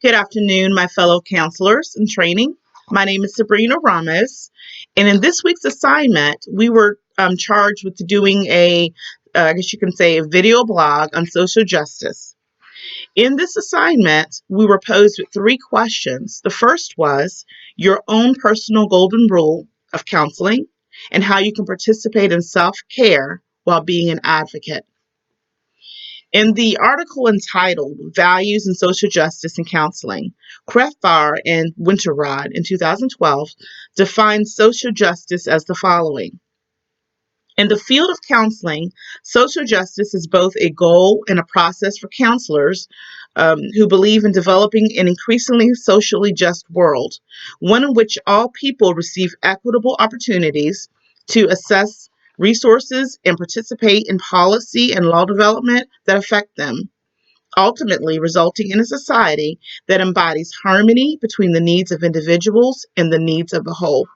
Good afternoon, my fellow counselors in training. My name is Sabrina Ramos, and in this week's assignment, we were charged with doing I guess you can say, a video blog on social justice. In this assignment, we were posed with three questions. The first was your own personal golden rule of counseling and how you can participate in self-care while being an advocate. In the article entitled Values in Social Justice and Counseling, Krefbar and Winterrod in 2012 defined social justice as the following. In the field of counseling, social justice is both a goal and a process for counselors who believe in developing an increasingly socially just world, one in which all people receive equitable opportunities to assess resources and participate in policy and law development that affect them, ultimately resulting in a society that embodies harmony between the needs of individuals and the needs of the whole.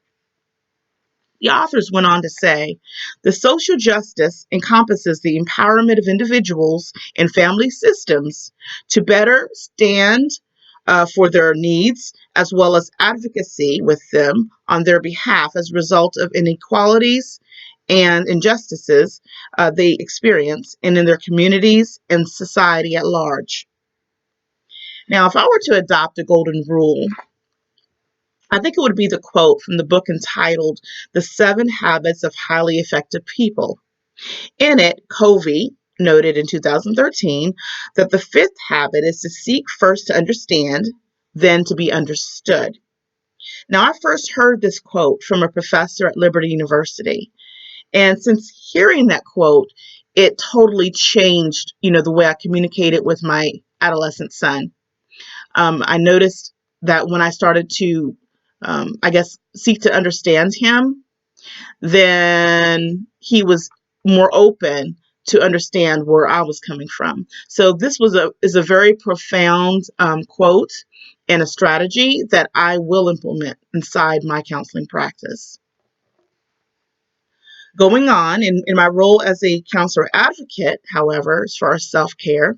The authors went on to say, the social justice encompasses the empowerment of individuals and family systems to better stand for their needs, as well as advocacy with them on their behalf as a result of inequalities and injustices they experience and in their communities and society at large. Now, if I were to adopt a golden rule, I think it would be the quote from the book entitled The 7 Habits of Highly Effective People. In it, Covey noted in 2013 that the fifth habit is to seek first to understand, then to be understood. Now, I first heard this quote from a professor at Liberty University. And since hearing that quote, it totally changed, the way I communicated with my adolescent son. I noticed that when I started to seek to understand him, then he was more open to understand where I was coming from. So this is a very profound quote and a strategy that I will implement inside my counseling practice. Going on, in my role as a counselor advocate, however, as far as self-care,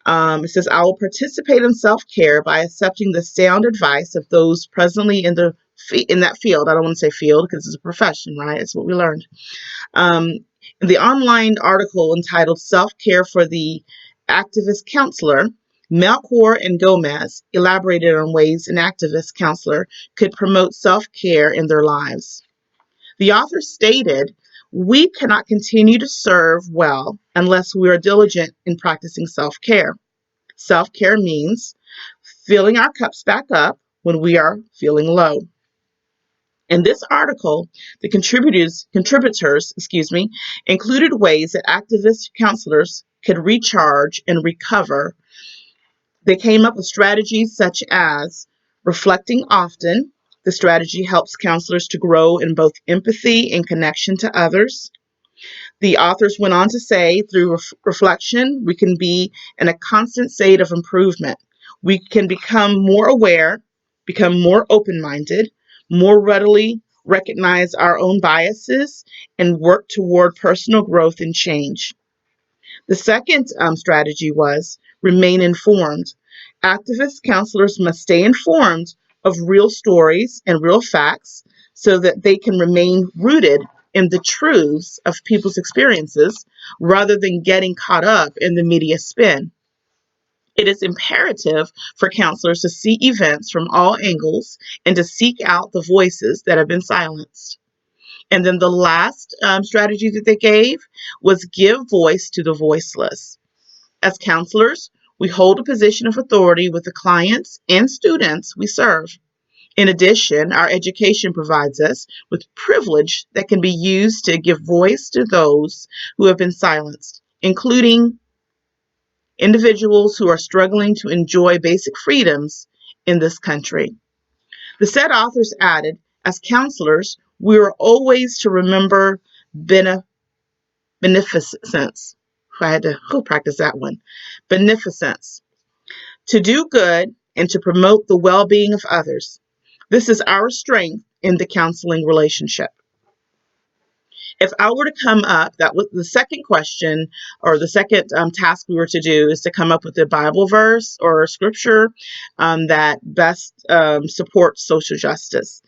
it says, I will participate in self-care by accepting the sound advice of those presently in that field. I don't want to say field because it's a profession, right? It's what we learned. In the online article entitled Self-Care for the Activist Counselor, Melchor and Gomez elaborated on ways an activist counselor could promote self-care in their lives. The author stated, we cannot continue to serve well unless we are diligent in practicing self-care. Self-care means filling our cups back up when we are feeling low. In this article, the contributors, included ways that activist counselors could recharge and recover. They came up with strategies such as reflecting often. The strategy helps counselors to grow in both empathy and connection to others. The authors went on to say, through reflection, we can be in a constant state of improvement. We can become more aware, become more open-minded, more readily recognize our own biases, and work toward personal growth and change. The second strategy was remain informed. Activist counselors must stay informed of real stories and real facts so that they can remain rooted in the truths of people's experiences rather than getting caught up in the media spin. It is imperative for counselors to see events from all angles and to seek out the voices that have been silenced. And then the last strategy that they gave was give voice to the voiceless. As counselors, we hold a position of authority with the clients and students we serve. In addition, our education provides us with privilege that can be used to give voice to those who have been silenced, including individuals who are struggling to enjoy basic freedoms in this country. The said authors added, as counselors, we are always to remember beneficence. I had to practice that one. Beneficence. To do good and to promote the well-being of others. This is our strength in the counseling relationship. If I were to come up, that was the second question, or the second task we were to do, is to come up with a Bible verse or scripture that best supports social justice.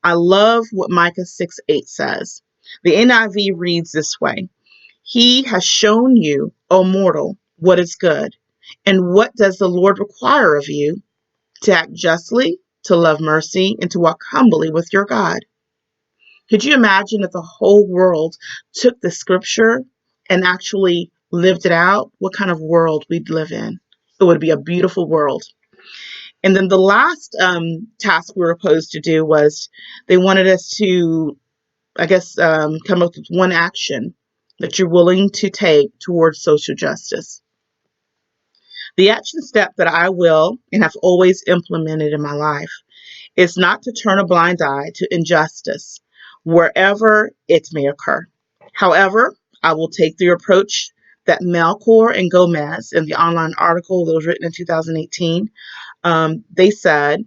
I love what Micah 6:8 says. The NIV reads this way: He has shown you, O mortal, what is good. And what does the Lord require of you? To act justly, to love mercy, and to walk humbly with your God. Could you imagine if the whole world took the scripture and actually lived it out? What kind of world we'd live in? It would be a beautiful world. And then the last task we were supposed to do was they wanted us to, I guess, come up with one action that you're willing to take towards social justice. The action step that I will and have always implemented in my life is not to turn a blind eye to injustice wherever it may occur. However, I will take the approach that Melchor and Gomez, in the online article that was written in 2018, they said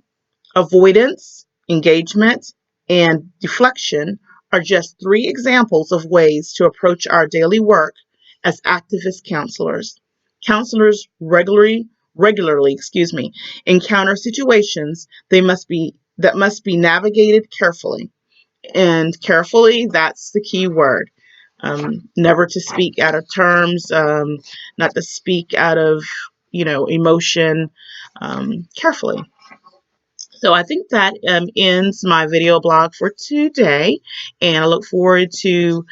avoidance, engagement, and deflection are just 3 examples of ways to approach our daily work as activist counselors. Counselors regularly, encounter situations that must be navigated carefully. And carefully, that's the key word. Never to speak out of terms, not to speak out of, emotion, carefully. So I think that ends my video blog for today, and I look forward to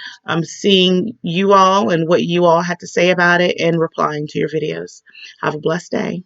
seeing you all and what you all had to say about it and replying to your videos. Have a blessed day.